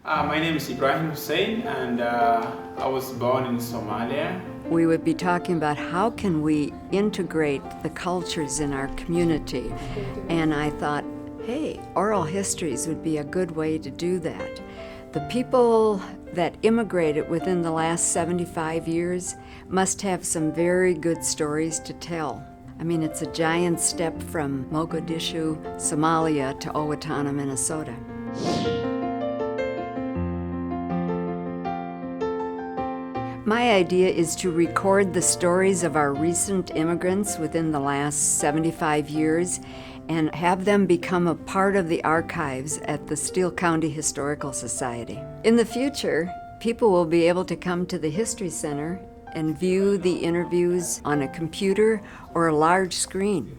My name is Ibrahim Hussein, and I was born in Somalia. We would be talking about how can we integrate the cultures in our community. And I thought, hey, oral histories would be a good way to do that. The people that immigrated within the last 75 years must have some very good stories to tell. I mean, it's a giant step from Mogadishu, Somalia, to Owatonna, Minnesota. My idea is to record the stories of our recent immigrants within the last 75 years and have them become a part of the archives at the Steele County Historical Society. In the future, people will be able to come to the History Center and view the interviews on a computer or a large screen.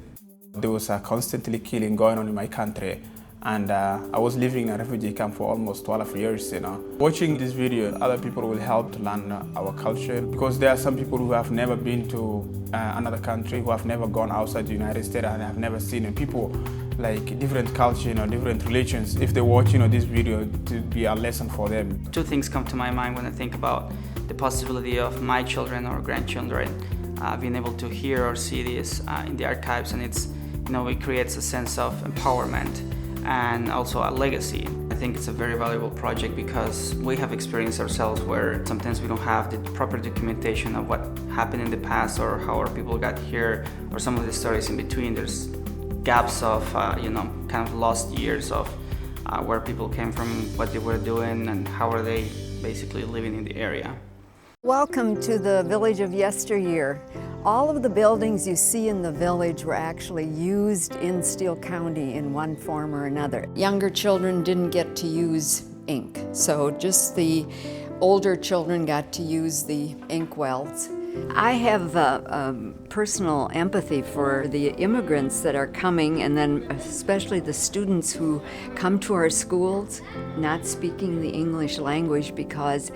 There was a constantly killing going on in my country, and I was living in a refugee camp for almost 12 years, Watching this video, other people will help to learn our culture, because there are some people who have never been to another country, who have never gone outside the United States and have never seen people like different culture, different religions. If they watch, this video, it will be a lesson for them. Two things come to my mind when I think about the possibility of my children or grandchildren being able to hear or see this in the archives, and it creates a sense of empowerment and also a legacy. I think it's a very valuable project because we have experienced ourselves where sometimes we don't have the proper documentation of what happened in the past or how our people got here, or some of the stories in between. There's gaps of kind of lost years of where people came from, what they were doing, and how are they basically living in the area. Welcome to the village of yesteryear. All of the buildings you see in the village were actually used in Steele County in one form or another. Younger children didn't get to use ink, so just the older children got to use the ink wells. I have personal empathy for the immigrants that are coming, and then especially the students who come to our schools not speaking the English language, because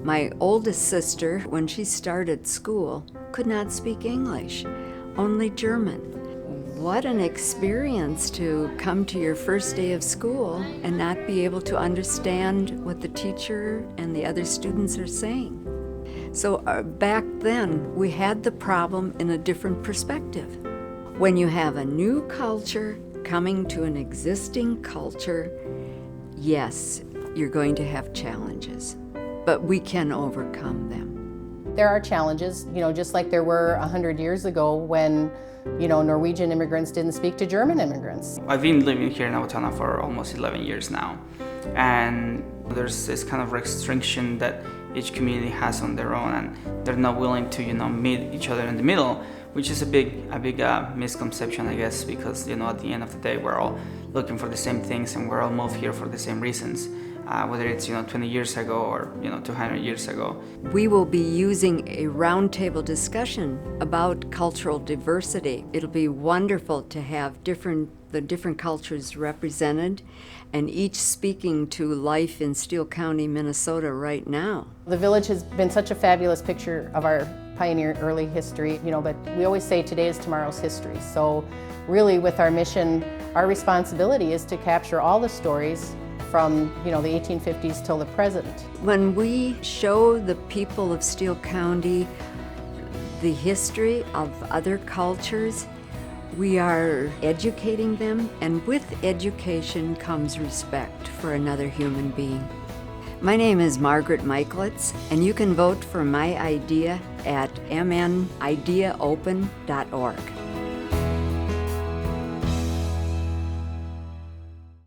my oldest sister, when she started school, could not speak English, only German. What an experience to come to your first day of school and not be able to understand what the teacher and the other students are saying. So back then, we had the problem in a different perspective. When you have a new culture coming to an existing culture, yes, you're going to have challenges, but we can overcome them. There are challenges, just like there were 100 years ago when, Norwegian immigrants didn't speak to German immigrants. I've been living here in Owatonna for almost 11 years now, and there's this kind of restriction that each community has on their own, and they're not willing to, meet each other in the middle, which is a big misconception, I guess, because, at the end of the day, we're all looking for the same things, and we're all moved here for the same reasons. Whether it's 20 years ago or 200 years ago. We will be using a roundtable discussion about cultural diversity. It'll be wonderful to have the different cultures represented, and each speaking to life in Steele County, Minnesota right now. The village has been such a fabulous picture of our pioneer early history, but we always say today is tomorrow's history. So really, with our mission, our responsibility is to capture all the stories from the 1850s till the present. When we show the people of Steele County the history of other cultures, we are educating them, and with education comes respect for another human being. My name is Margaret Michaletz, and you can vote for my idea at mnideaopen.org.